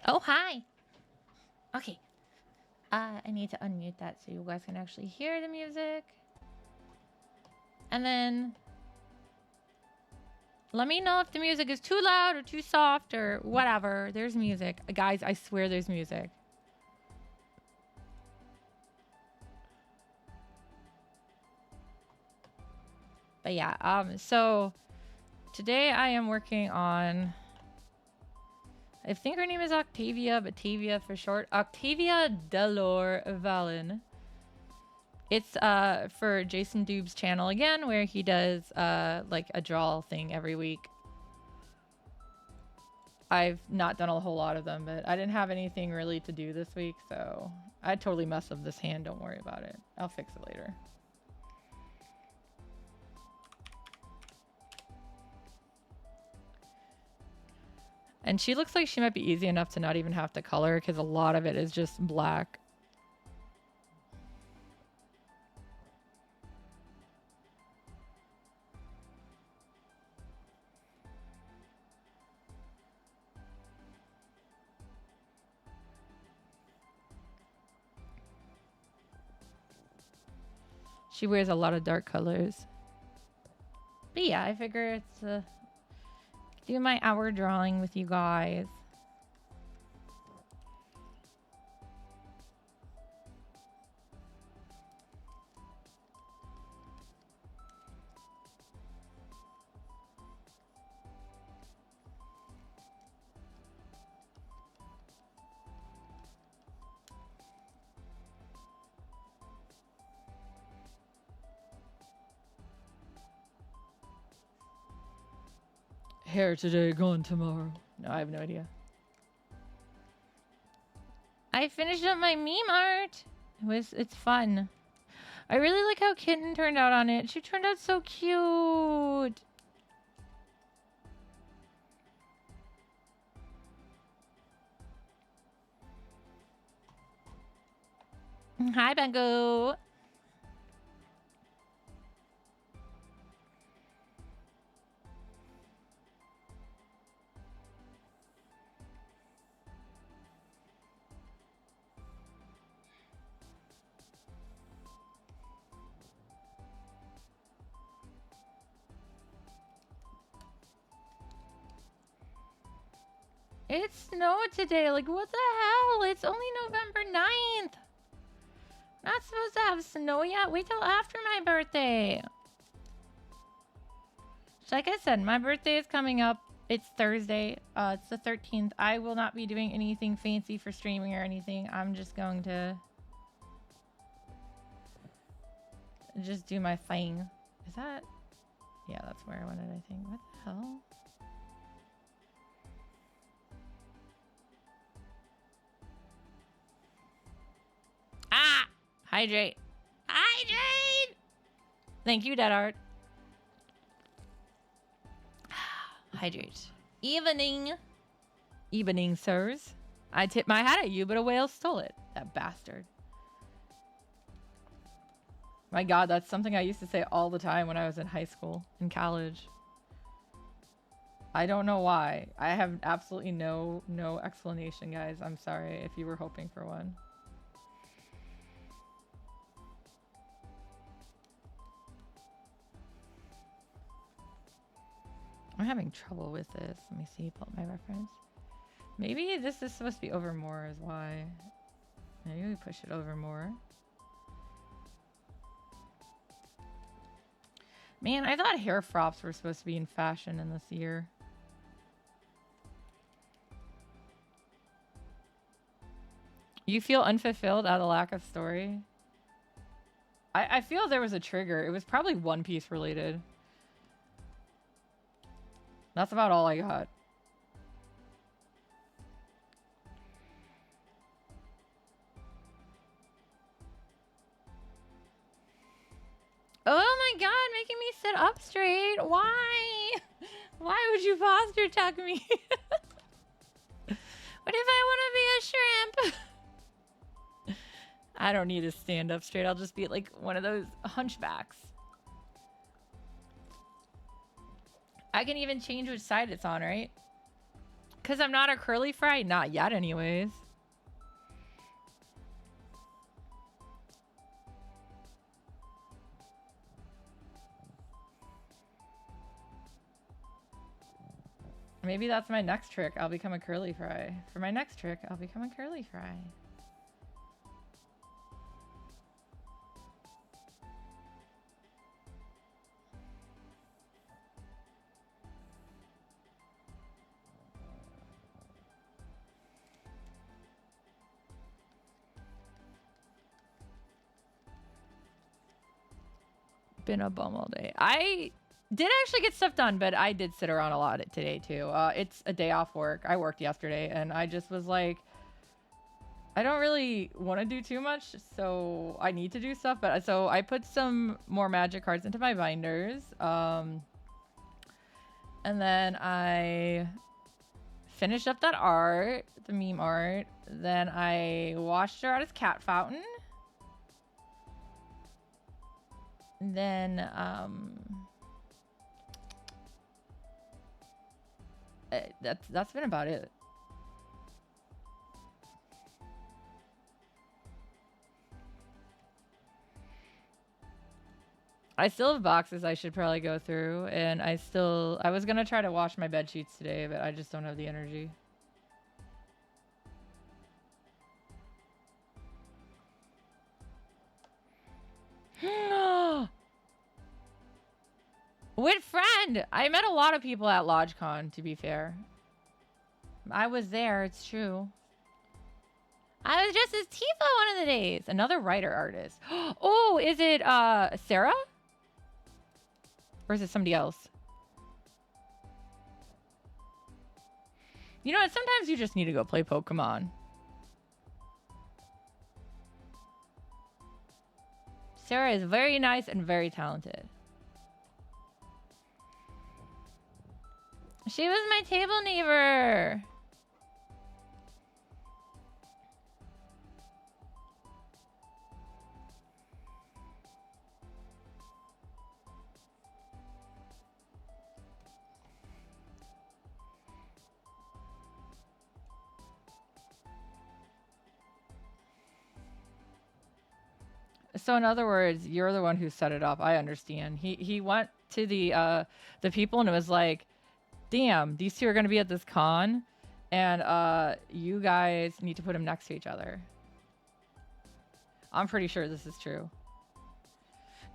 Oh, hi. Okay. I need to unmute that so you guys can actually hear the music. And then let me know if the music is too loud or too soft or whatever. There's music. Guys, I swear there's music. But yeah, so today I am working on, I think her name is Octavia, but Tavia for short. Octavia Delor Valen. It's for Jason Dube's channel again, where he does like a draw thing every week. I've not done a whole lot of them, but I didn't have anything really to do this week, so I totally messed up this hand. Don't worry about it. I'll fix it later. And she looks like she might be easy enough to not even have to color, because a lot of it is just black. She wears a lot of dark colors. But yeah, I figure it's do my hour drawing with you guys. Hair today, gone tomorrow. No, I have no idea. I finished up my meme art. It's fun. I really like how Kitten turned out on it. She turned out so cute. Hi, Bango. It snowed today. Like, what the hell? It's only November 9th. Not supposed to have snow yet. Wait till after my birthday. Like I said, my birthday is coming up. It's Thursday. It's the 13th. I will not be doing anything fancy for streaming or anything. I'm just going to just do my thing. Is that? Yeah, that's where I wanted, I think. What the hell? Ah! Hydrate. Hydrate! Thank you, Dead Art. Hydrate. Evening. Evening, sirs. I tipped my hat at you, but a whale stole it. That bastard. My god, that's something I used to say all the time when I was in high school and college. I don't know why. I have absolutely no explanation, guys. I'm sorry if you were hoping for one. I'm having trouble with this. Let me see. Pull up my reference. Maybe this is supposed to be over more is why. Maybe we push it over more. Man, I thought hair frops were supposed to be in fashion in this year. You feel unfulfilled out of lack of story? I feel there was a trigger. It was probably One Piece related. That's about all I got. Oh my god, making me sit up straight. Why? Why would you posture tuck me? What if I want to be a shrimp? I don't need to stand up straight. I'll just be like one of those hunchbacks. I can even change which side it's on, right? Because I'm not a curly fry? Not yet, anyways. Maybe that's my next trick. I'll become a curly fry. For my next trick, I'll become a curly fry. Been a bum all day. I did actually get stuff done, but I did sit around a lot today too. It's a day off work. I worked yesterday and I just was like, I don't really want to do too much, so I need to do stuff. But so I put some more magic cards into my binders. And then I finished up that art, the meme art. Then I washed her out as cat fountain. Then that's been about it. I still have boxes I should probably go through, and I was gonna try to wash my bed sheets today, but I just don't have the energy. With friend! I met a lot of people at LodgeCon, to be fair. I was there, it's true. I was just as Tifa one of the days. Another writer artist. Oh, is it Sarah? Or is it somebody else? You know what? Sometimes you just need to go play Pokemon. Sarah is very nice and very talented. She was my table neighbor. So in other words, you're the one who set it up. I understand. He went to the people and it was like, damn, these two are gonna be at this con, and you guys need to put them next to each other. I'm pretty sure this is true.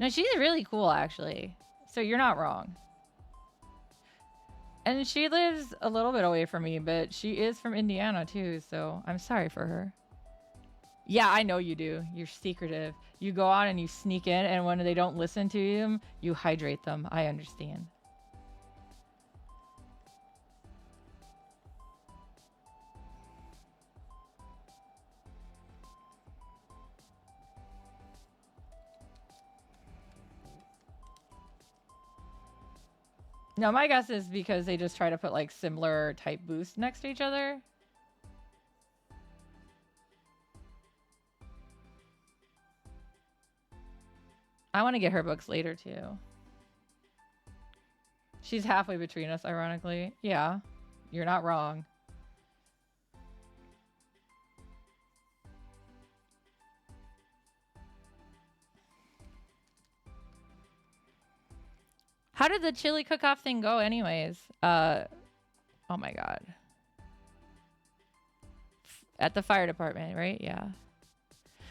No, she's really cool actually. So you're not wrong. And she lives a little bit away from me, but she is from Indiana too, so I'm sorry for her. Yeah, I know you do. You're secretive. You go on and you sneak in, and when they don't listen to you, you hydrate them. I understand. No, my guess is because they just try to put like similar type boosts next to each other. I want to get her books later too. She's halfway between us, ironically. Yeah, you're not wrong. How did the chili cook-off thing go anyways? Oh my god. At the fire department, right? Yeah.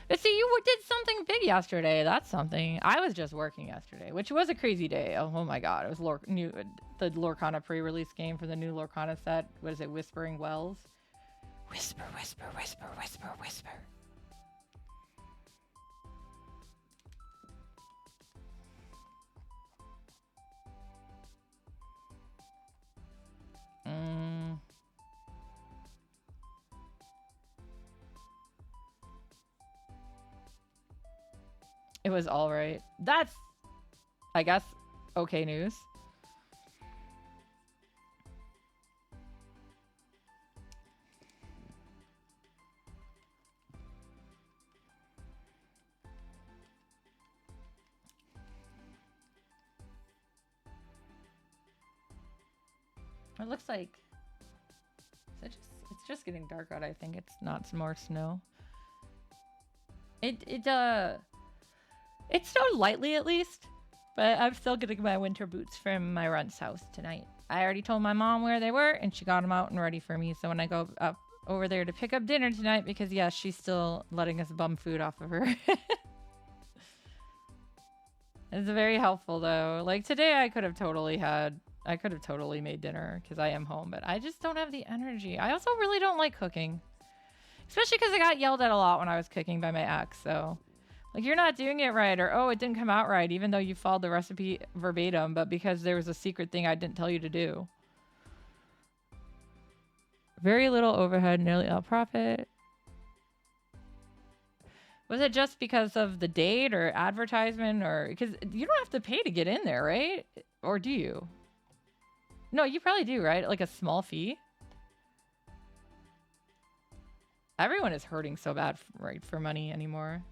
But see, you did something big yesterday. That's something. I was just working yesterday, which was a crazy day. Oh my god. It was the Lorcana pre-release game for the new Lorcana set. What is it? Whispering Wells? Whisper, whisper, whisper, whisper, whisper. It was all right. That's, I guess, okay news. It looks like it's just getting dark out. I think it's not some more snow. It snowed lightly at least, but I'm still getting my winter boots from my runt's house tonight. I already told my mom where they were, and she got them out and ready for me. So when I go up over there to pick up dinner tonight, because yeah, she's still letting us bum food off of her. It's very helpful though. Like today, I could have totally made dinner because I am home, but I just don't have the energy. I also really don't like cooking, especially because I got yelled at a lot when I was cooking by my ex. So. Like, you're not doing it right, or, oh, it didn't come out right, even though you followed the recipe verbatim, but because there was a secret thing I didn't tell you to do. Very little overhead, nearly all profit. Was it just because of the date or advertisement, or because you don't have to pay to get in there, right? Or do you? No, you probably do, right? Like a small fee. Everyone is hurting so bad for money anymore.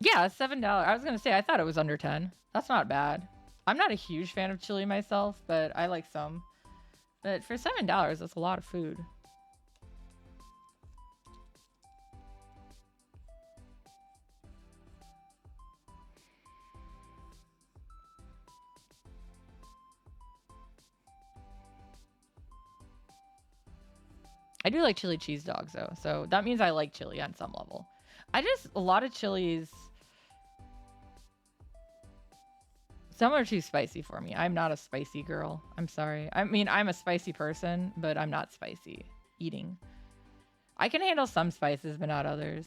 Yeah, $7. I was gonna say, I thought it was under 10. That's not bad. I'm not a huge fan of chili myself, but I like some. But for $7, that's a lot of food. I do like chili cheese dogs though, so that means I like chili on some level. A lot of chilies, some are too spicy for me. I'm not a spicy girl. I'm sorry. I mean, I'm a spicy person, but I'm not spicy eating. I can handle some spices, but not others.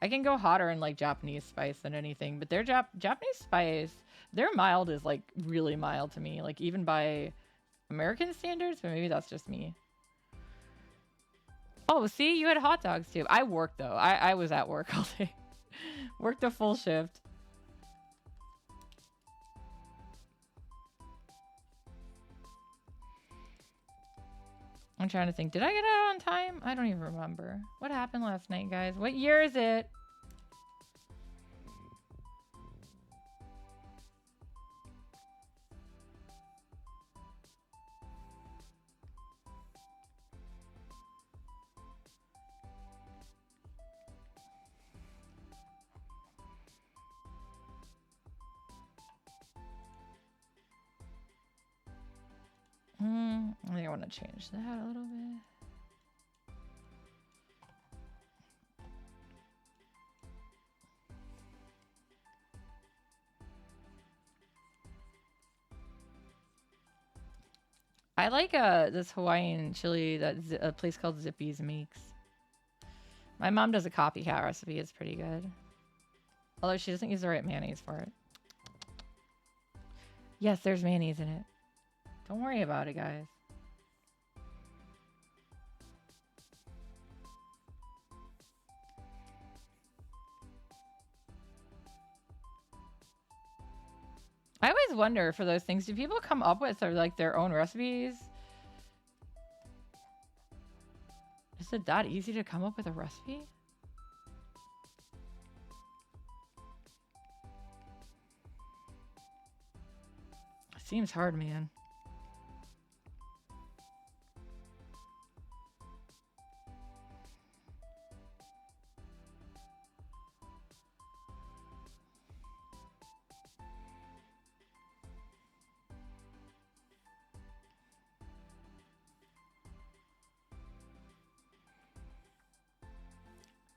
I can go hotter in like Japanese spice than anything, but their Japanese spice, their mild is like really mild to me, like even by American standards, but maybe that's just me. Oh, see, you had hot dogs too. I worked though. I was at work all day. Worked a full shift. I'm trying to think. Did I get out on time? I don't even remember. What happened last night, guys? What year is it? I think I want to change that a little bit. I like this Hawaiian chili that a place called Zippy's makes. My mom does a copycat recipe. It's pretty good. Although she doesn't use the right mayonnaise for it. Yes, there's mayonnaise in it. Don't worry about it, guys. I always wonder for those things, do people come up with like their own recipes? Is it that easy to come up with a recipe? Seems hard, man.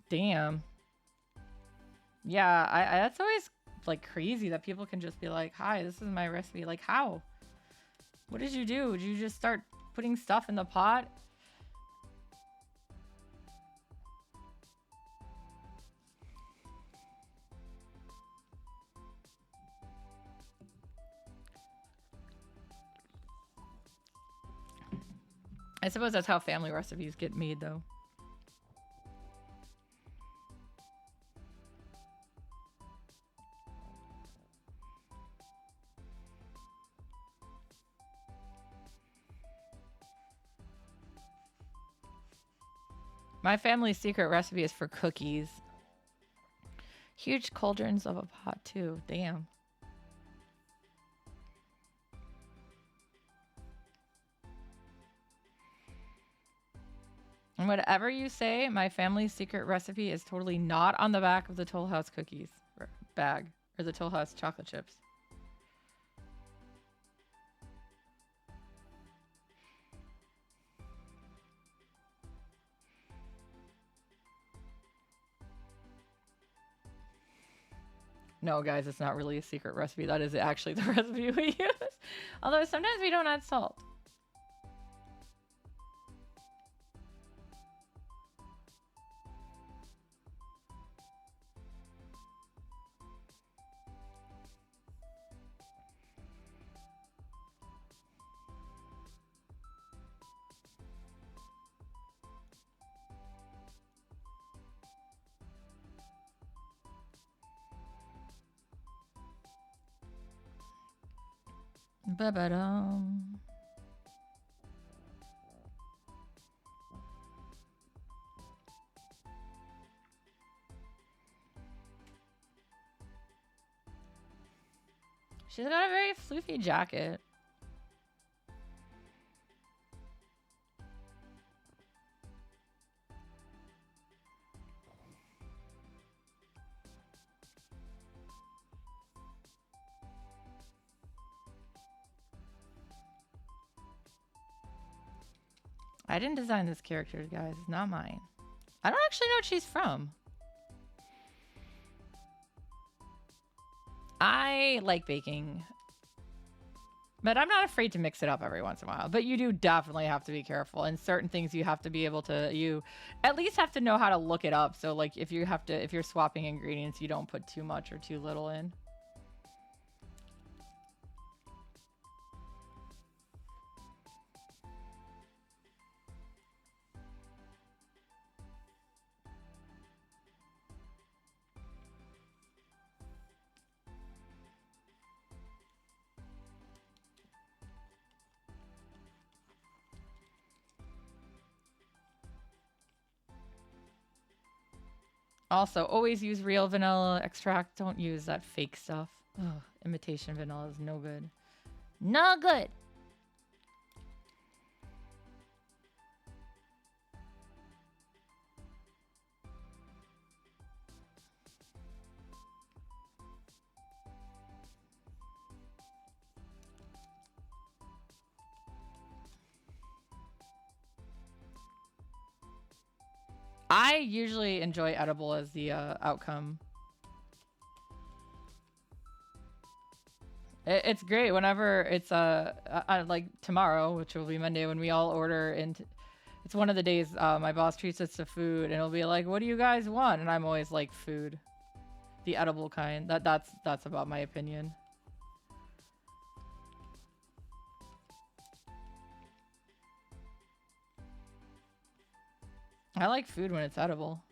Damn. Yeah, I that's always like crazy that people can just be like, "Hi, this is my recipe." Like, how? What did you do? Did you just start putting stuff in the pot? I suppose that's how family recipes get made, though. My family's secret recipe is for cookies. Huge cauldrons of a pot, too. Damn. And whatever you say, my family's secret recipe is totally not on the back of the Toll House cookies bag or the Toll House chocolate chips. No, guys, it's not really a secret recipe. That is actually the recipe we use. Although sometimes we don't add salt. Ba-ba-dum. She's got a very floofy jacket. I didn't design this character, guys. It's not mine. I don't actually know what she's from. I like baking, but I'm not afraid to mix it up every once in a while. But you do definitely have to be careful. And certain things you have to be able to, you at least have to know how to look it up. So like if you're swapping ingredients, you don't put too much or too little in. Also, always use real vanilla extract. Don't use that fake stuff. Ugh, imitation vanilla is no good. No good. I usually enjoy edible as the outcome. It's great whenever it's like tomorrow, which will be Monday, when we all order, and it's one of the days my boss treats us to food, and it'll be like, "What do you guys want?" And I'm always like, "Food, the edible kind." That's about my opinion. I like food when it's edible.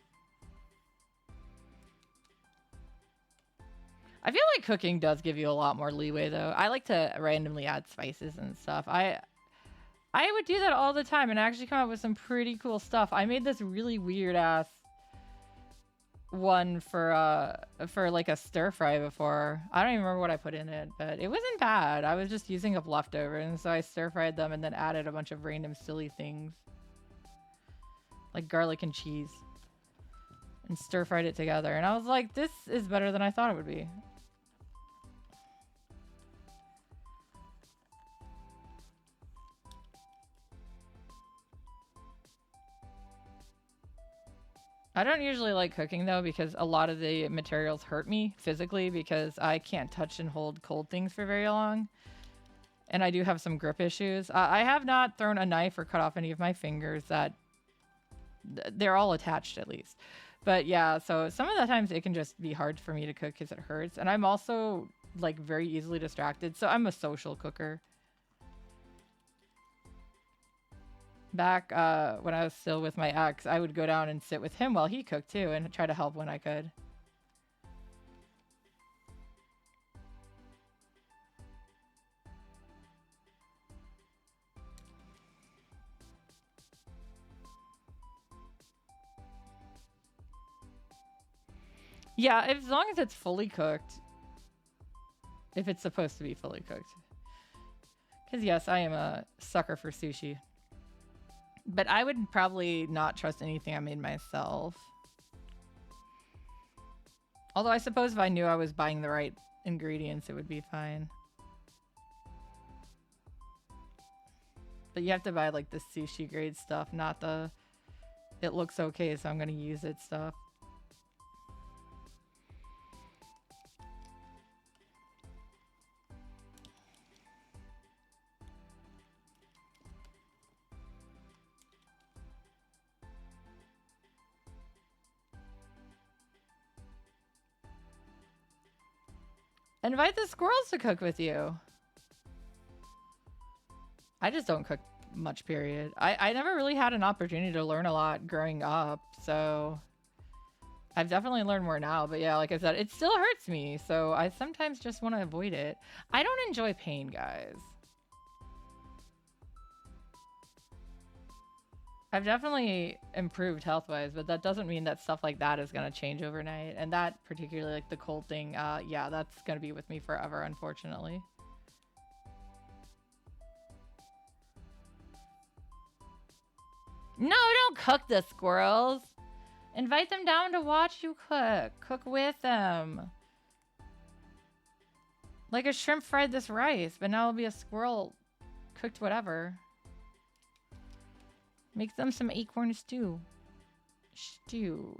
I feel like cooking does give you a lot more leeway, though. I like to randomly add spices and stuff. I would do that all the time and actually come up with some pretty cool stuff. I made this really weird ass one for like a stir fry before. I don't even remember what I put in it, but it wasn't bad. I was just using up leftovers, and so I stir fried them and then added a bunch of random silly things like garlic and cheese and stir fried it together. And I was like, this is better than I thought it would be. I don't usually like cooking though, because a lot of the materials hurt me physically because I can't touch and hold cold things for very long. And I do have some grip issues. I have not thrown a knife or cut off any of my fingers. They're all attached at least. But yeah, so some of the times it can just be hard for me to cook because it hurts. And I'm also like very easily distracted. So I'm a social cooker. Back when I was still with my ex, I would go down and sit with him while he cooked too and try to help when I could. Yeah, as long as it's fully cooked. If it's supposed to be fully cooked. Because yes, I am a sucker for sushi. But I would probably not trust anything I made myself. Although I suppose if I knew I was buying the right ingredients, it would be fine. But you have to buy like the sushi grade stuff, not the it looks okay, so I'm gonna use it stuff. Invite the squirrels to cook with you. I just don't cook much, period. I never really had an opportunity to learn a lot growing up, so I've definitely learned more now. But yeah, like I said, it still hurts me, so I sometimes just want to avoid it. I don't enjoy pain, guys. I've definitely improved health-wise, but that doesn't mean that stuff like that is going to change overnight. And that particularly, like the cold thing, yeah, that's going to be with me forever, unfortunately. No, don't cook the squirrels. Invite them down to watch you cook. Cook with them. Like a shrimp fried this rice, but now it'll be a squirrel cooked whatever. Make them some acorn stew. Stew.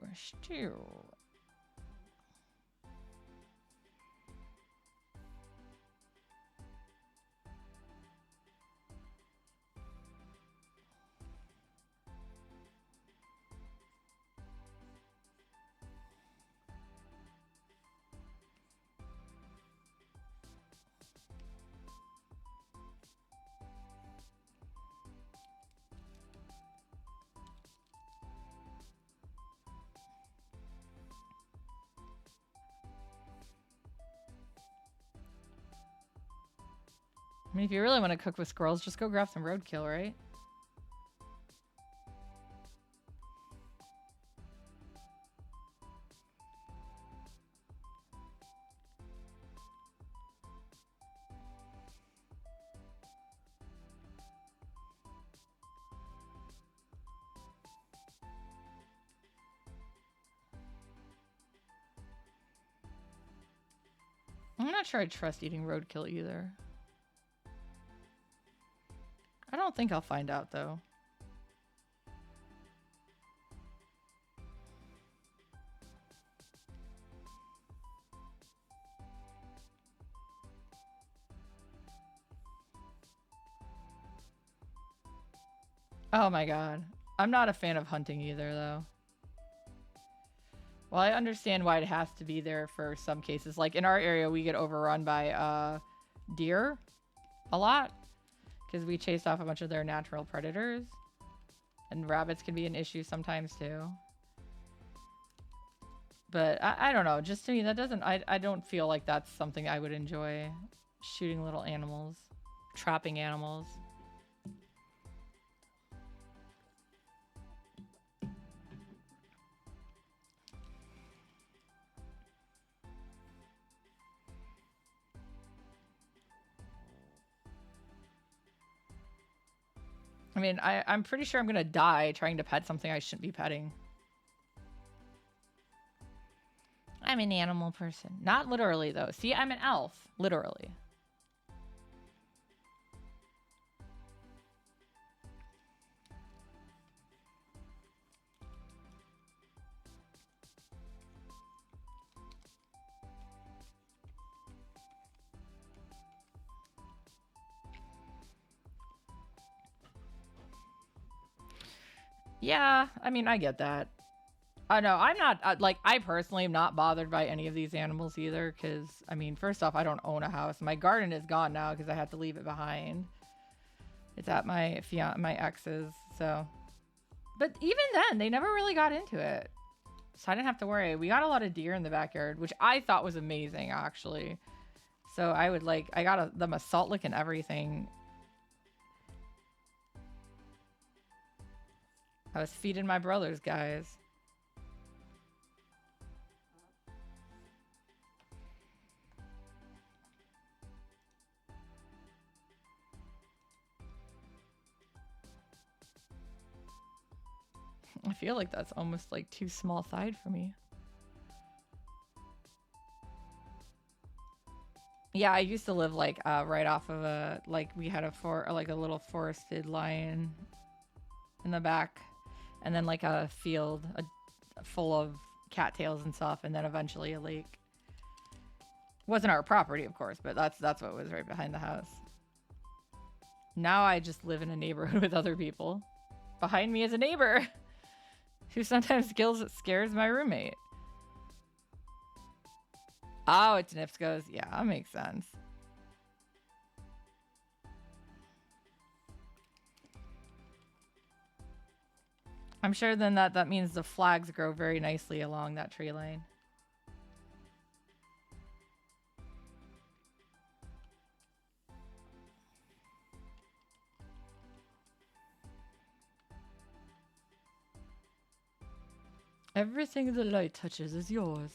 I mean, if you really want to cook with squirrels, just go grab some roadkill, right? I'm not sure I trust eating roadkill either. I don't think I'll find out, though. Oh my god. I'm not a fan of hunting either, though. Well, I understand why it has to be there for some cases. Like, in our area, we get overrun by, deer a lot. Because we chased off a bunch of their natural predators. And rabbits can be an issue sometimes, too. But, I don't know. Just to me, that doesn't... I don't feel like that's something I would enjoy. Shooting little animals. Trapping animals. I mean, I'm pretty sure I'm gonna die trying to pet something I shouldn't be petting. I'm an animal person. Not literally, though. See, I'm an elf. Literally. Yeah, I mean, I get that. No, I'm not, like, I personally am not bothered by any of these animals either, because, I mean, first off, I don't own a house. My garden is gone now because I had to leave it behind. It's at my ex's, so. But even then, they never really got into it. So I didn't have to worry. We got a lot of deer in the backyard, which I thought was amazing, actually. So I would, like, I got them a salt lick and everything. I was feeding my brothers, guys. I feel like that's almost like too small side for me. Yeah, I used to live like right off of a, like, we had like a little forested line in the back, and then like a field full of cattails and stuff, and then eventually a lake. Wasn't our property, of course, but that's what was right behind the house. Now I just live in a neighborhood with other people. Behind me is a neighbor who sometimes scares my roommate. Oh, it's Nipsco's. Yeah, that makes sense. I'm sure then that means the flags grow very nicely along that tree line. Everything the light touches is yours.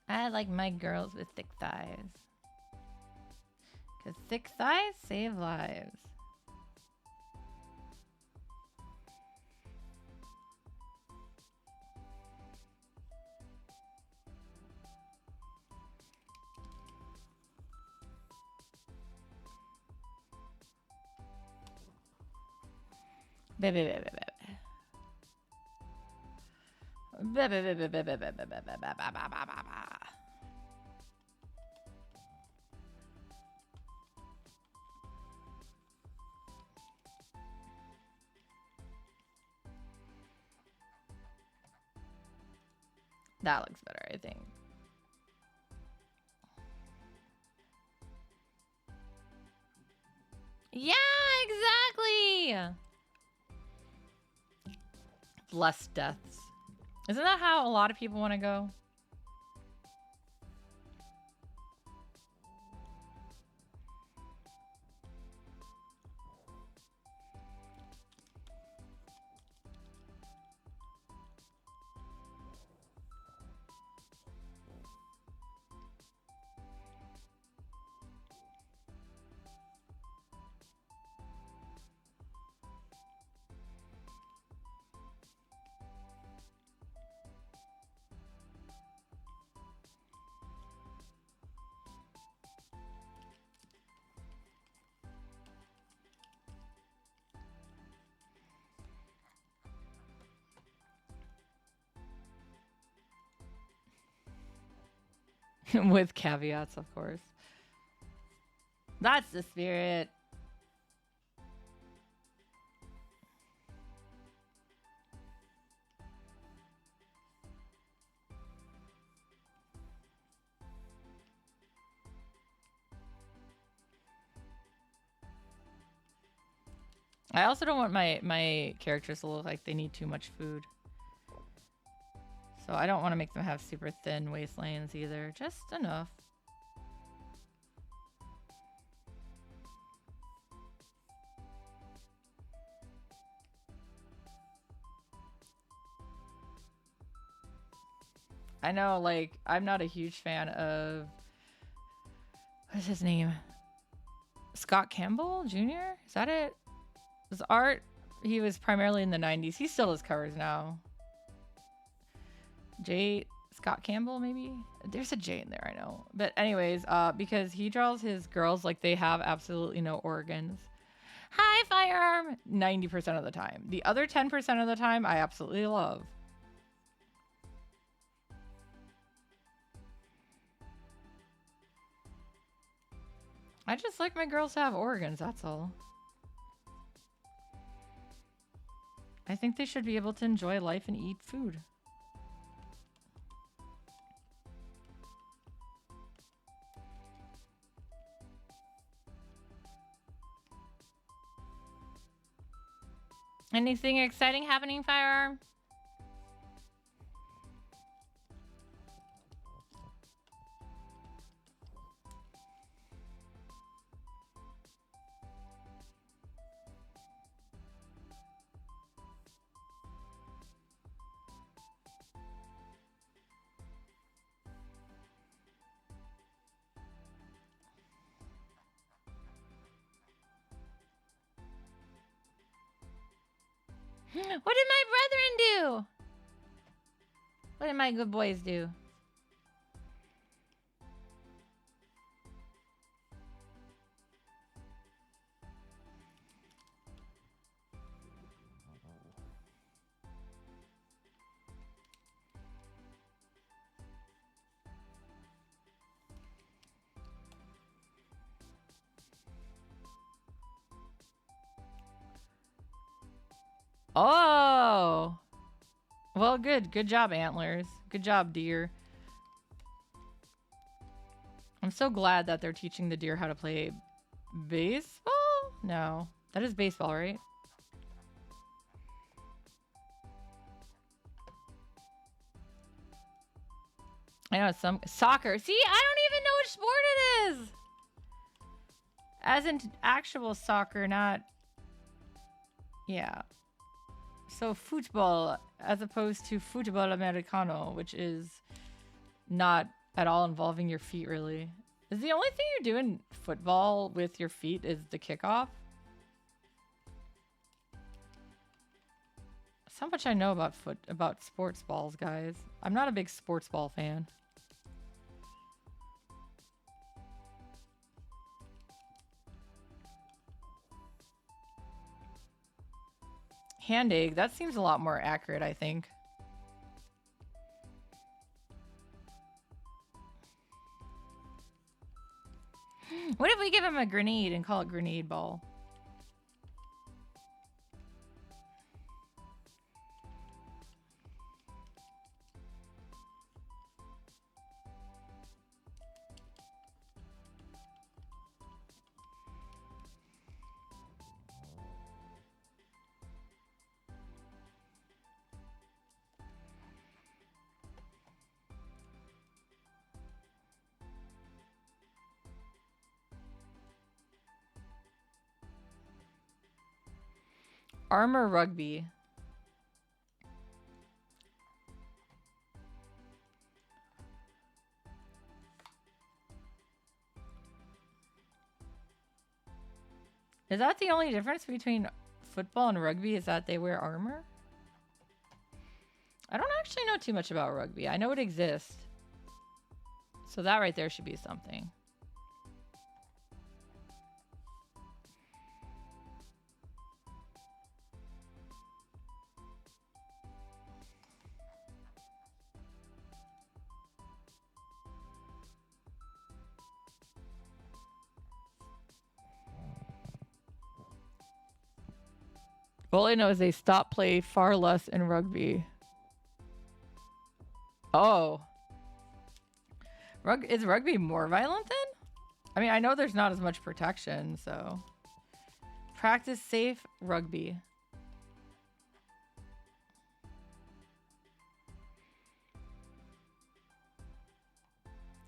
I like my girls with thick thighs. Because thick thighs save lives. That looks better, I think. Yeah, exactly. Less deaths. Isn't that how a lot of people want to go? With caveats, of course. That's the spirit. I also don't want my characters to look like they need too much food. So I don't want to make them have super thin waistlands either. Just enough. I know, like, I'm not a huge fan of... What's his name? Scott Campbell Jr.? Is that it? His art, he was primarily in the 90s. He still does covers now. Scott Campbell, maybe? There's a J in there, I know. But anyways, because he draws his girls like they have absolutely no organs. Hi, Firearm! 90% of the time. The other 10% of the time, I absolutely love. I just like my girls to have organs, that's all. I think they should be able to enjoy life and eat food. Anything exciting happening, Firearm? What did my brethren do? What did my good boys do? Oh! Well, good. Good job, Antlers. Good job, deer. I'm so glad that they're teaching the deer how to play baseball? No. That is baseball, right? I know it's some soccer. See, I don't even know which sport it is. As in actual soccer, not... Yeah. So football, as opposed to football americano, which is not at all involving your feet, really. Is the only thing you do in football with your feet is the kickoff? That's how much I know about sports balls, guys. I'm not a big sports ball fan. Hand egg. That seems a lot more accurate, I think. What if we give him a grenade and call it grenade ball? Armor rugby. Is that the only difference between football and rugby, is that they wear armor? I don't actually know too much about rugby. I know it exists. So that right there should be something. All I know is they stop play far less in rugby. Oh. Is rugby more violent then? I mean, I know there's not as much protection, so. Practice safe rugby.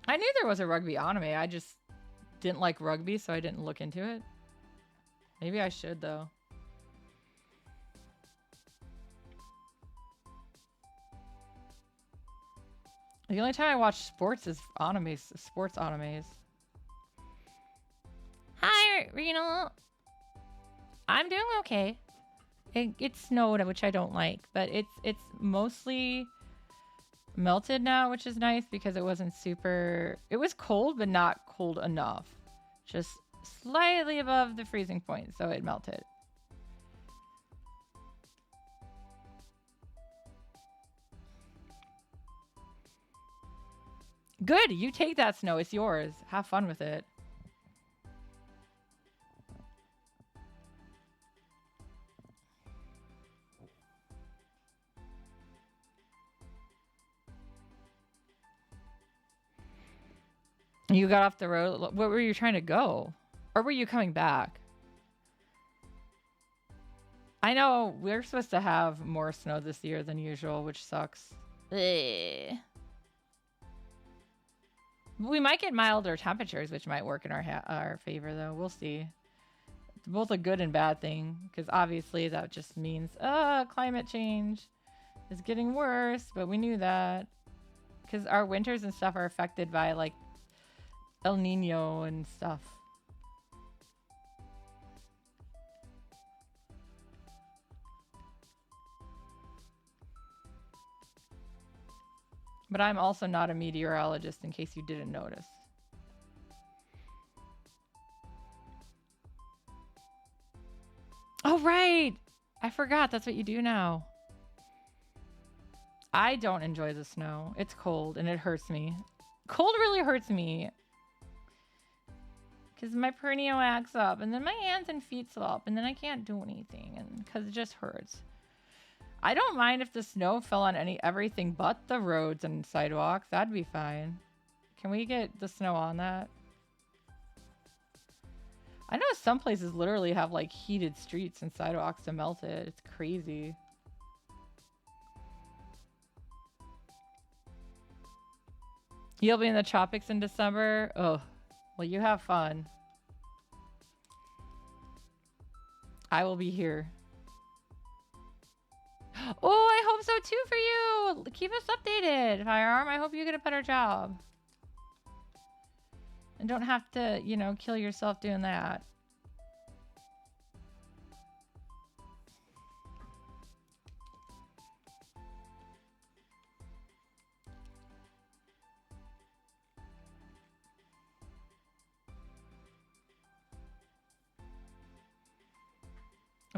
I knew there was a rugby anime. I just didn't like rugby, so I didn't look into it. Maybe I should, though. The only time I watch sports is animes, sports animes. Hi, Renal. I'm doing okay. It snowed, which I don't like, but it's mostly melted now, which is nice because it wasn't super... It was cold, but not cold enough. Just slightly above the freezing point, so it melted. Good, you take that snow. It's yours. Have fun with it. You got off the road. Where were you trying to go? Or were you coming back? I know we're supposed to have more snow this year than usual, which sucks. Ugh. We might get milder temperatures, which might work in our favor, though. We'll see. It's both a good and bad thing, because obviously that just means, climate change is getting worse, but we knew that. Because our winters and stuff are affected by, like, El Nino and stuff. But I'm also not a meteorologist, in case you didn't notice. Oh, right! I forgot that's what you do now. I don't enjoy the snow. It's cold and it hurts me. Cold really hurts me. Because my perineum acts up and then my hands and feet swell up and then I can't do anything and because it just hurts. I don't mind if the snow fell on everything but the roads and sidewalks. That'd be fine. Can we get the snow on that? I know some places literally have like heated streets and sidewalks to melt it. It's crazy. You'll be in the tropics in December? Oh, well, you have fun. I will be here. Oh, I hope so too for you. Keep us updated, Firearm. I hope you get a better job. And don't have to, you know, kill yourself doing that.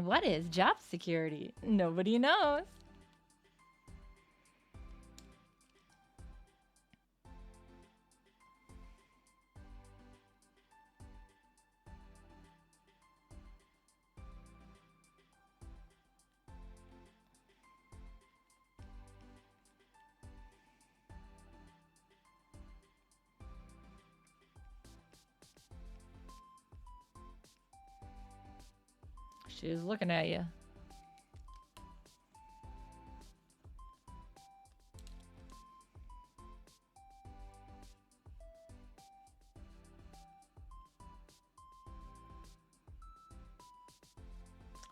What is job security? Nobody knows. She was looking at you.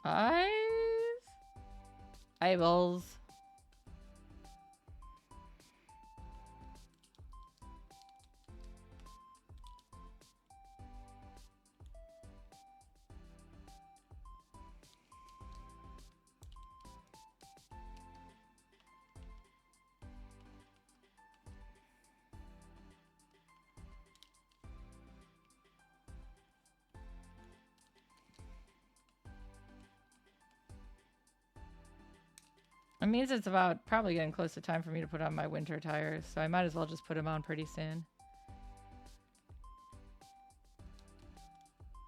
Eyes? Eyeballs. It means it's about probably getting close to time for me to put on my winter tires, so I might as well just put them on pretty soon.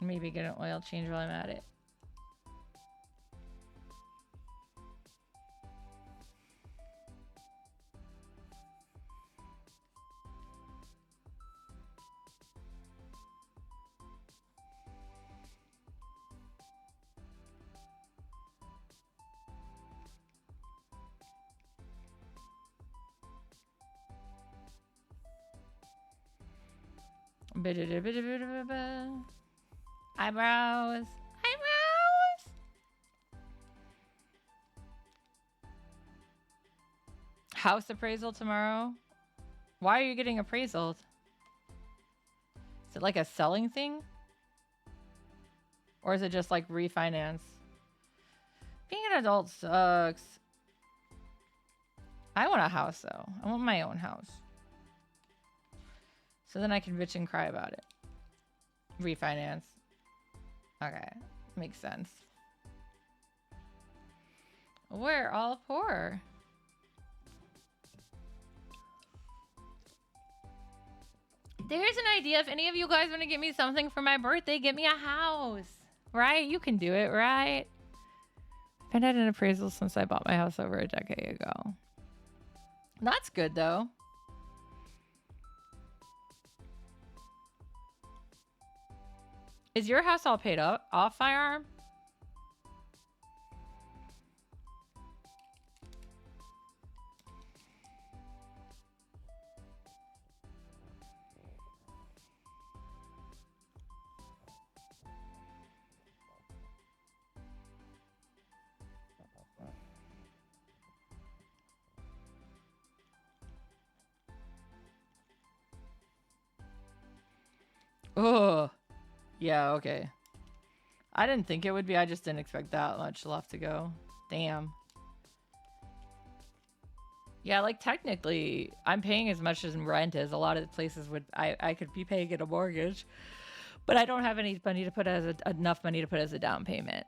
Maybe get an oil change while I'm at it. Eyebrows. Eyebrows. House appraisal tomorrow. Why are you getting appraisal? Is it like a selling thing? Or is it just like refinance? Being an adult sucks. I want a house though. I want my own house. So then I can bitch and cry about it. Refinance. Okay. Makes sense. We're all poor. There's an idea. If any of you guys want to get me something for my birthday, get me a house. Right? You can do it, right? I've had an appraisal since I bought my house over a decade ago. That's good, though. Is your house all paid up off Firearm? Oh, yeah, okay. I didn't think it would be. I just didn't expect that much left to go. Damn. Yeah, like technically, I'm paying as much as rent as a lot of the places would. I could be paying in a mortgage, but I don't have any money to put as enough money to put as a down payment.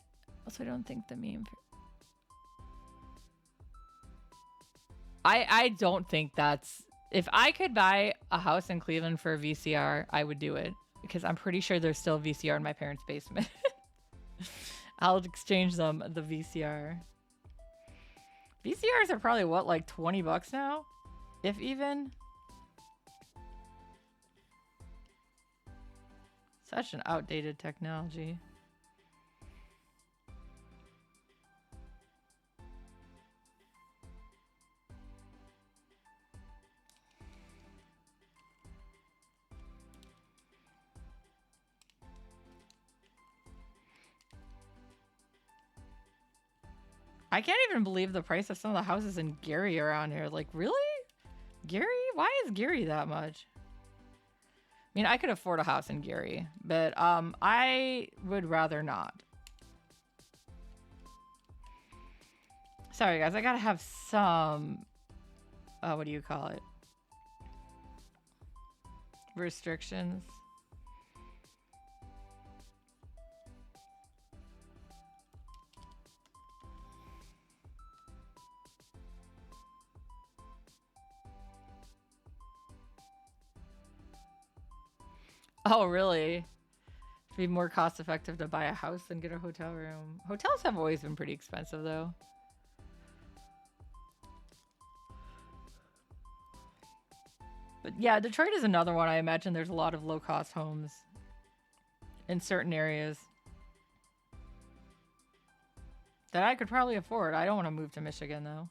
Also, I don't think the meme. I don't think that's. If I could buy a house in Cleveland for a VCR, I would do it because I'm pretty sure there's still a VCR in my parents' basement. I'll exchange them the VCR. VCRs are probably what, like 20 bucks now? If even. Such an outdated technology. I can't even believe the price of some of the houses in Gary around here. Like, really? Gary? Why is Gary that much? I mean, I could afford a house in Gary, but I would rather not. Sorry, guys. I gotta have some... what do you call it? Restrictions. Oh, really? It'd be more cost effective to buy a house than get a hotel room. Hotels have always been pretty expensive, though. But yeah, Detroit is another one. I imagine there's a lot of low cost homes in certain areas that I could probably afford. I don't want to move to Michigan, though.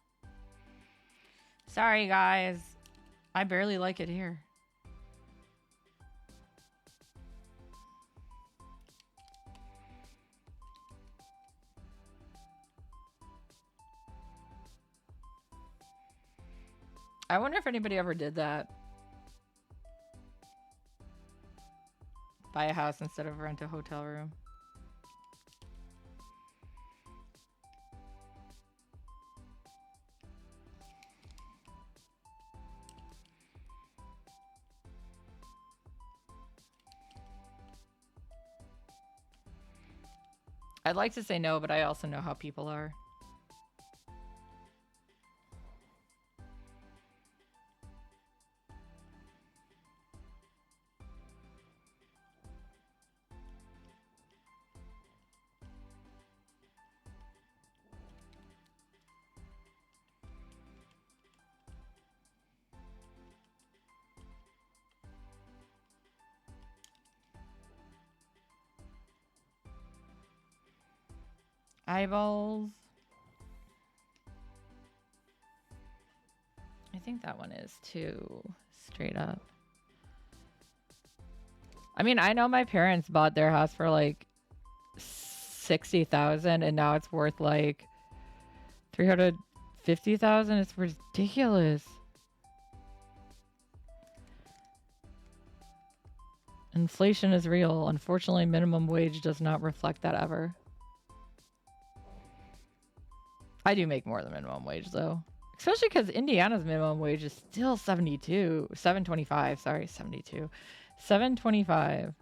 Sorry, guys. I barely like it here. I wonder if anybody ever did that. Buy a house instead of rent a hotel room. I'd like to say no, but I also know how people are. Eyeballs. I think that one is too straight up. I mean, I know my parents bought their house for like 60,000 and now it's worth like 350,000. It's ridiculous. Inflation is real. Unfortunately, minimum wage does not reflect that ever. I do make more than minimum wage though. Especially because Indiana's minimum wage is still 725, sorry, 72. 725.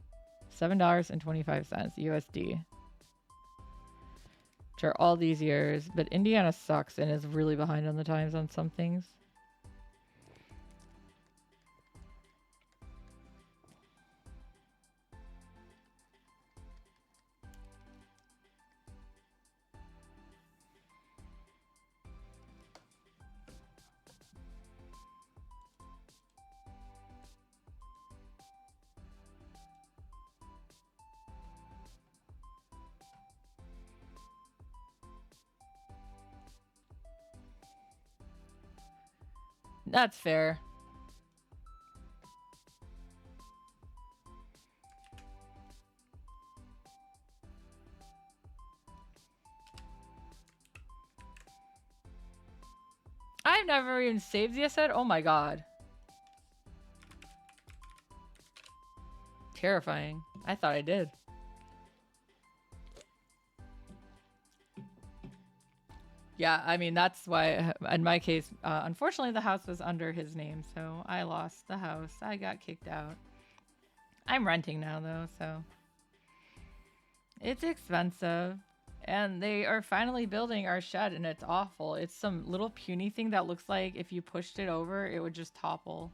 $7.25 USD. For all these years, but Indiana sucks and is really behind on the times on some things. That's fair. I've never even saved the asset. Oh my god. Terrifying. I thought I did. Yeah, I mean, that's why, in my case, unfortunately, the house was under his name, so I lost the house. I got kicked out. I'm renting now, though, so. It's expensive. And they are finally building our shed, and it's awful. It's some little puny thing that looks like if you pushed it over, it would just topple.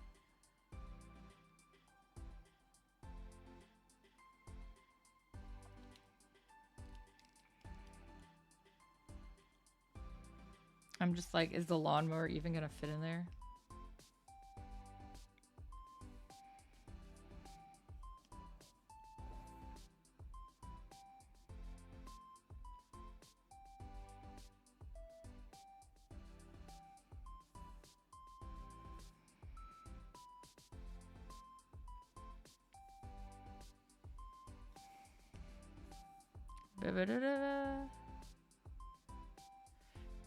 I'm just like, is the lawnmower even gonna fit in there?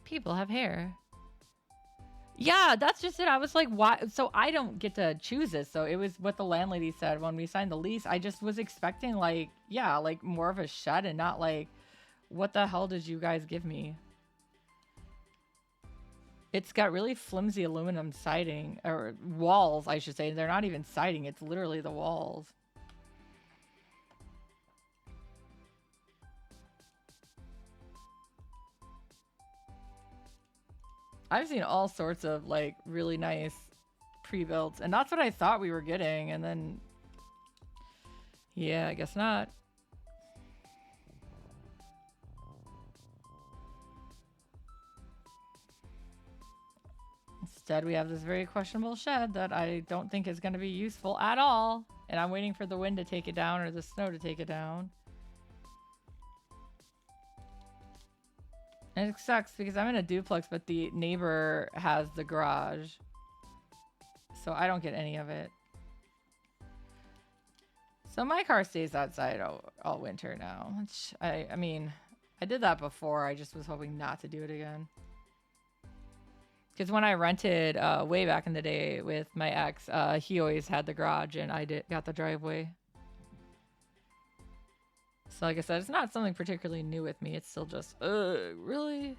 People have hair. Yeah, that's just it. I was like, why? So I don't get to choose this. So it was what the landlady said when we signed the lease. I just was expecting like, yeah, like more of a shed and not like, what the hell did you guys give me? It's got really flimsy aluminum siding, or walls, I should say. They're not even siding. It's literally the walls. I've seen all sorts of like really nice pre-built, and that's what I thought we were getting, and then Yeah, I guess not. Instead, we have this very questionable shed that I don't think is going to be useful at all. And I'm waiting for the wind to take it down or the snow to take it down. And it sucks because I'm in a duplex, but the neighbor has the garage. So I don't get any of it. So my car stays outside all winter now. Which, I mean, I did that before. I just was hoping not to do it again. Because when I rented way back in the day with my ex, he always had the garage and I got the driveway. So like I said, it's not something particularly new with me. It's still just, really?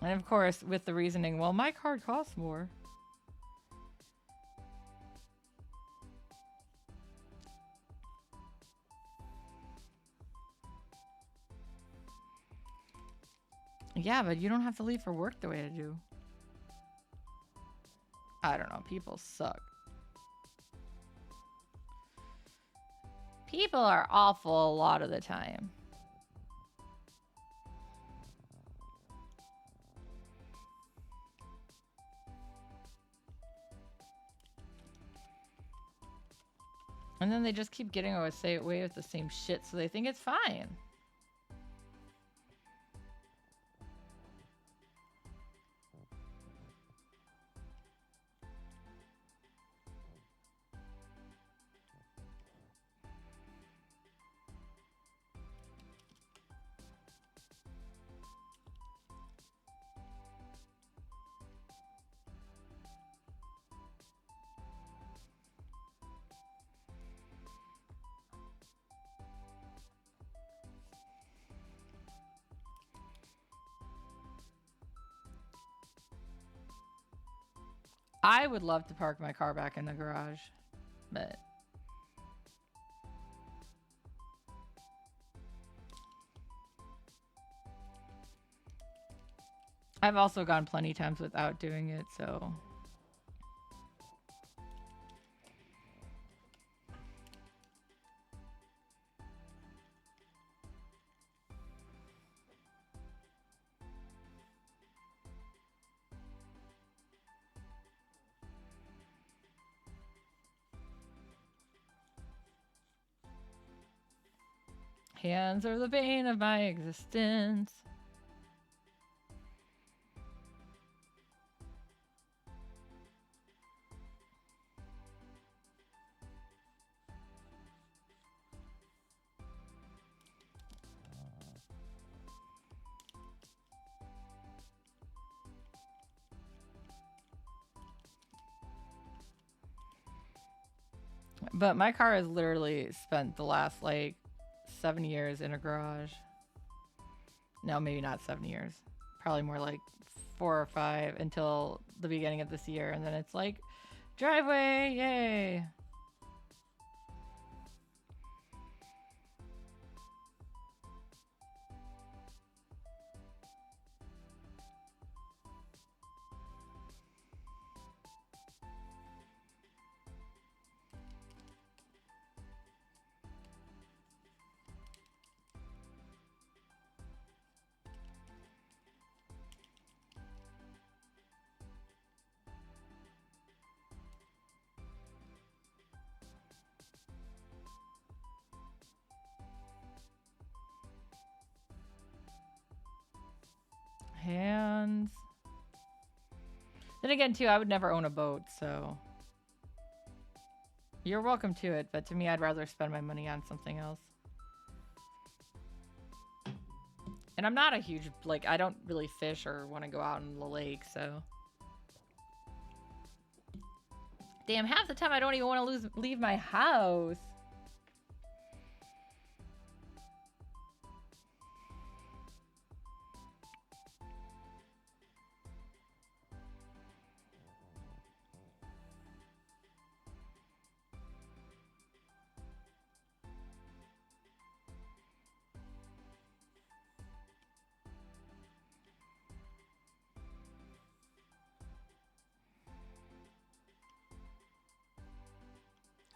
And of course, with the reasoning, well, my card costs more. Yeah, but you don't have to leave for work the way I do. I don't know. People suck. People are awful a lot of the time. And then they just keep getting away with the same shit, so they think it's fine. I would love to park my car back in the garage, but I've also gone plenty times without doing it, so. Hands are the bane of my existence. But my car has literally spent the last like 7 years in a garage. No, maybe not 7 years. Probably more like 4 or 5 until the beginning of this year. And then it's like, driveway, yay. Hands. Then again, too, I would never own a boat, so. You're welcome to it, but to me, I'd rather spend my money on something else. And I'm not a huge, like, I don't really fish or want to go out in the lake, so. Damn, half the time I don't even want to leave my house.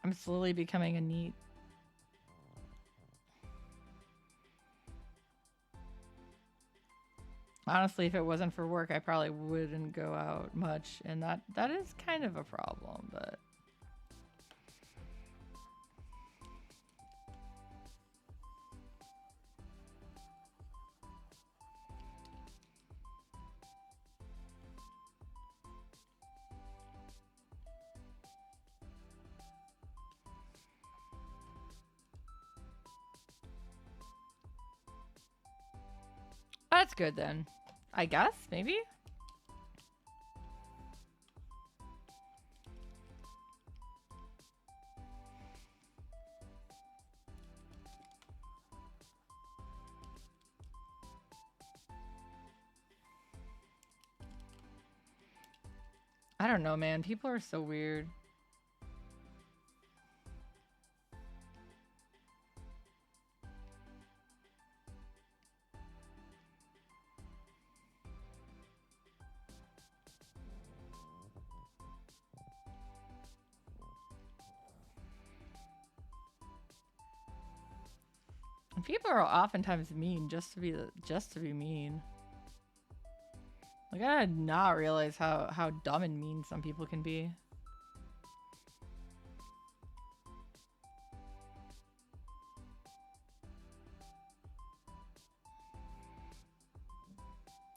I'm slowly becoming a neat. Honestly, if it wasn't for work, I probably wouldn't go out much, and that is kind of a problem, but that's good then. I guess, maybe? I don't know, man. People are so weird. People are oftentimes mean just to be mean. Like, I did not realize how dumb and mean some people can be.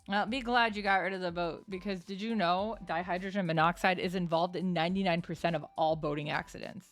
Well, be glad you got rid of the boat, because did you know dihydrogen monoxide is involved in 99% of all boating accidents?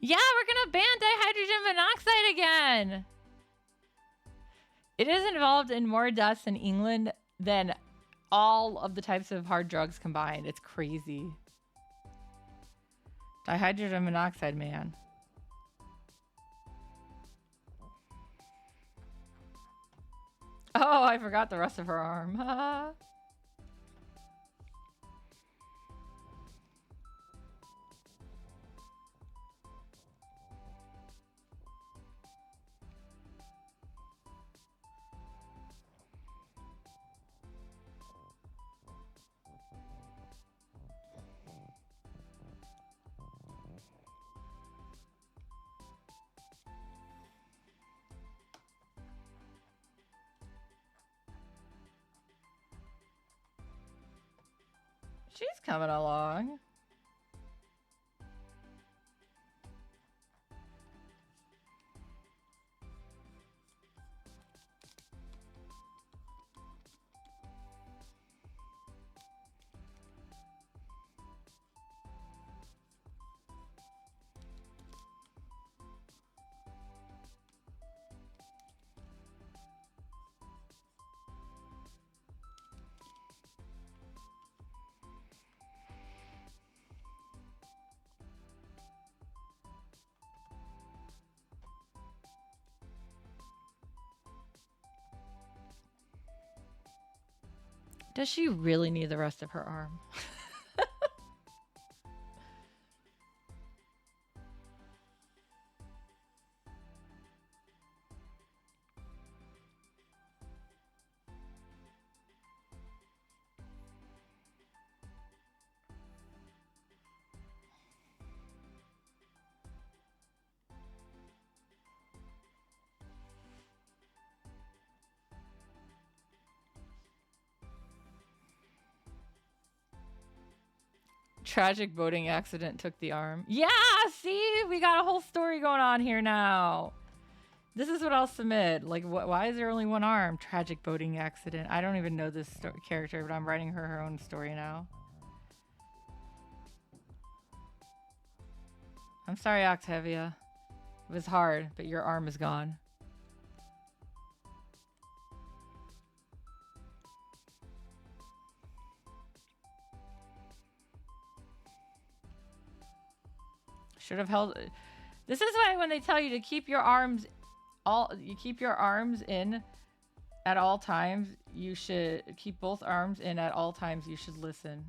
Yeah, we're gonna ban dihydrogen monoxide again. It is involved in more deaths in England than all of the types of hard drugs combined. It's crazy. Dihydrogen monoxide, man. Oh, I forgot the rest of her arm. She's coming along. Does she really need the rest of her arm? Tragic boating accident took the arm. Yeah, see? We got a whole story going on here now. This is what I'll submit. Like, why is there only one arm? Tragic boating accident. I don't even know this character, but I'm writing her own story now. I'm sorry, Octavia. It was hard, but your arm is gone. Should have held... This is why when they tell you to keep your arms you keep your arms in at all times, you should keep both arms in at all times. You should listen.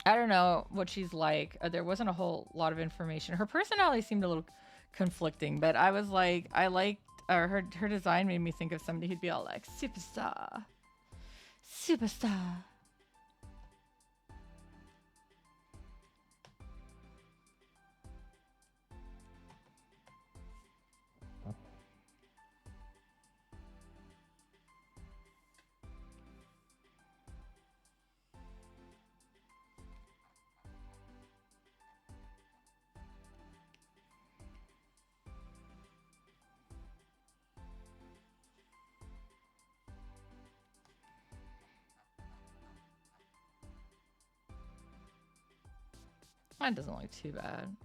I don't know what she's like. There wasn't a whole lot of information. Her personality seemed a little conflicting, but I was like, I liked her design made me think of somebody who'd be all like, superstar. Superstar. That doesn't look too bad.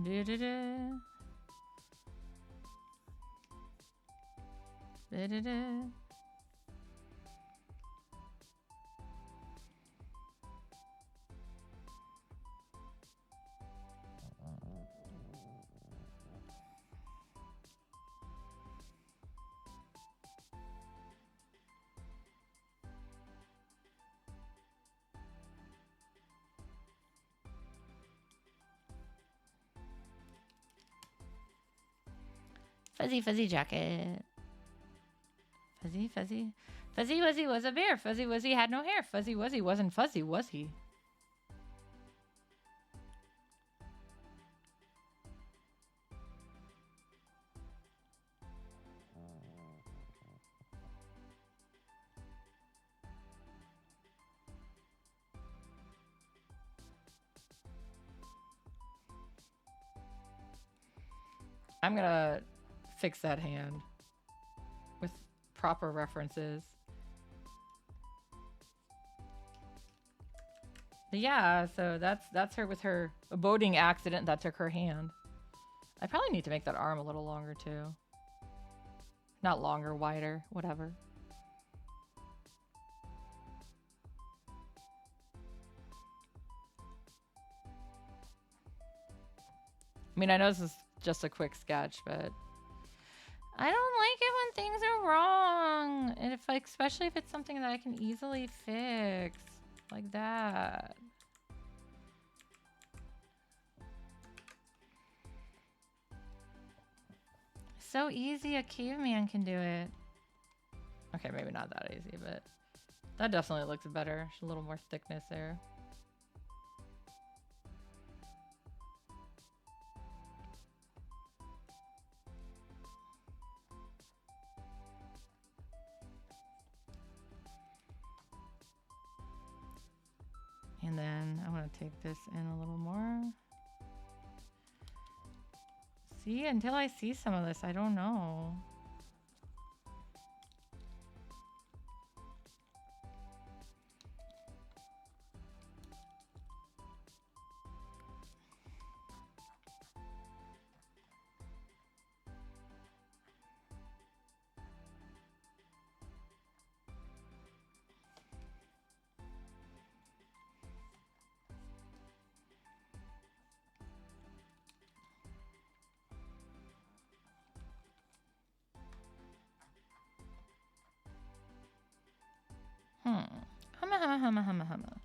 Da-da-da. Da-da-da. Fuzzy, fuzzy jacket. Fuzzy, fuzzy. Fuzzy Wuzzy was a bear. Fuzzy Wuzzy had no hair. Fuzzy Wuzzy wasn't fuzzy, was he? I'm gonna fix that hand with proper references. But yeah, so that's her with her boating accident that took her hand. I probably need to make that arm a little longer too. Not longer, wider, whatever. I mean, I know this is just a quick sketch, but I don't like it when things are wrong. And if like, especially if it's something that I can easily fix. Like that. So easy, a caveman can do it. Okay, maybe not that easy, but that definitely looks better. There's a little more thickness there. And then I want to take this in a little more. See, until I see some of this, I don't know. Humma.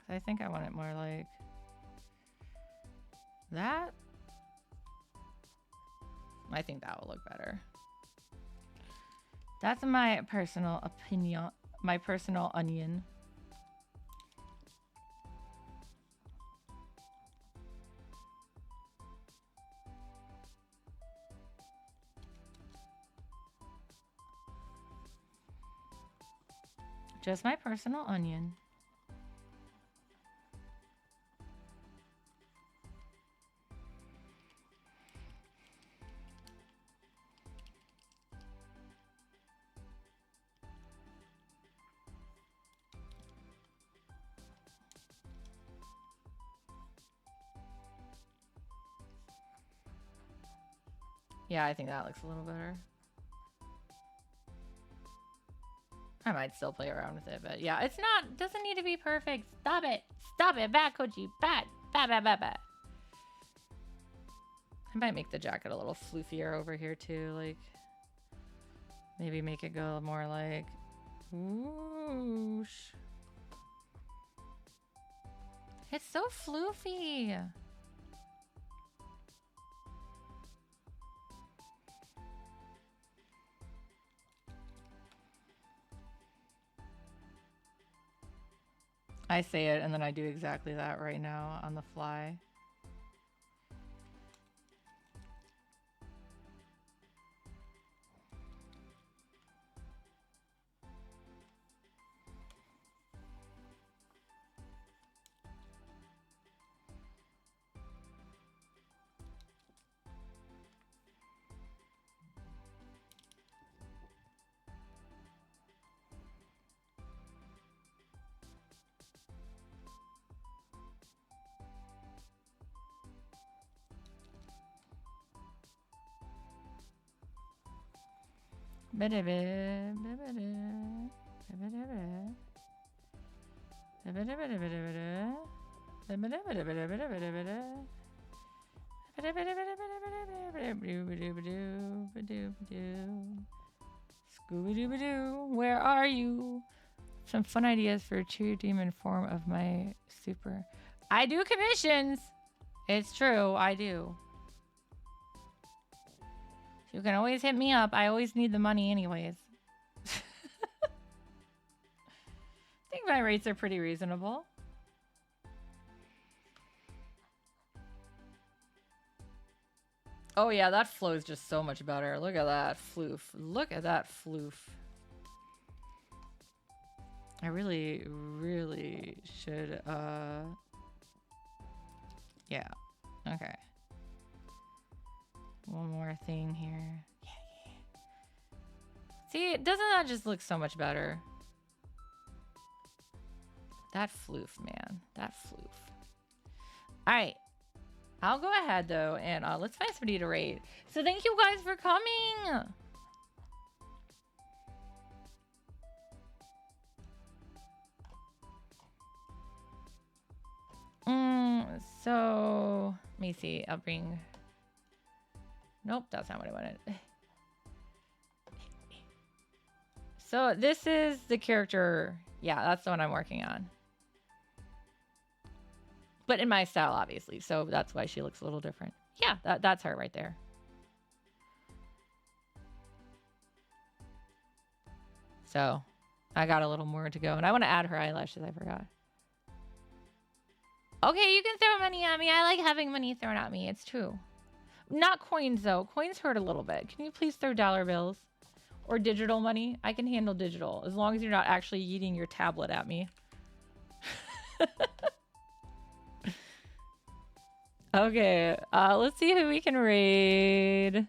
I think I want it more like that. I think that will look better. That's my personal opinion, my personal onion. Just my personal onion. Yeah, I think that looks a little better. I might still play around with it, but yeah, it's not, doesn't need to be perfect. Stop it. Stop it. Back, Koji. Back. Back. I might make the jacket a little floofier over here too. Like, maybe make it go more like whoosh. It's so floofy. I say it and then I do exactly that right now on the fly. Scooby-Dooby-Doo, where are you? Some fun ideas for a true demon form of my super. I do commissions. It's true, I do. You can always hit me up. I always need the money anyways. I think my rates are pretty reasonable. Oh yeah, that flows just so much better. Look at that floof. Look at that floof. I really should, yeah. Okay. One more thing here. Yeah. See, doesn't that just look so much better? That floof, man. That floof. All right. I'll go ahead, though, and let's find somebody to raid. So thank you guys for coming. So, let me see. I'll bring... Nope, that's not what I wanted. So this is the character. Yeah, that's the one I'm working on. But in my style, obviously. So that's why she looks a little different. Yeah, that's her right there. So I got a little more to go. And I want to add her eyelashes. I forgot. Okay, you can throw money at me. I like having money thrown at me. It's true. Not coins, though. Coins hurt a little bit. Can you please throw dollar bills? Or digital money? I can handle digital. As long as you're not actually eating your tablet at me. Okay, let's see who we can raid.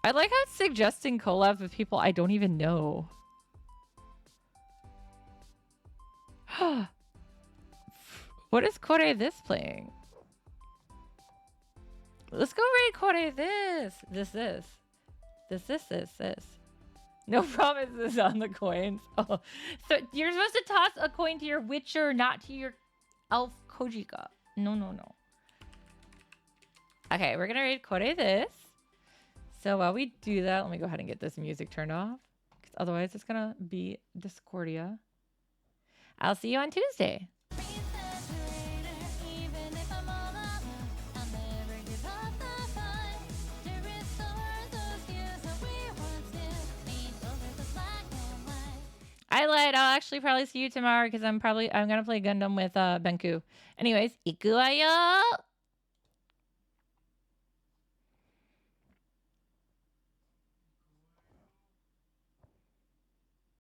I like how it's suggesting collab with people I don't even know. What is Kore this playing? Let's go raid Kore this. This. No promises on the coins. Oh, so you're supposed to toss a coin to your Witcher, not to your elf Kojika. No. Okay, we're gonna raid Kore this. So while we do that, let me go ahead and get this music turned off. Because otherwise it's gonna be Discordia. I'll see you on Tuesday. I lied. I'll actually probably see you tomorrow because I'm gonna play Gundam with Benku. Anyways, ikuwayo!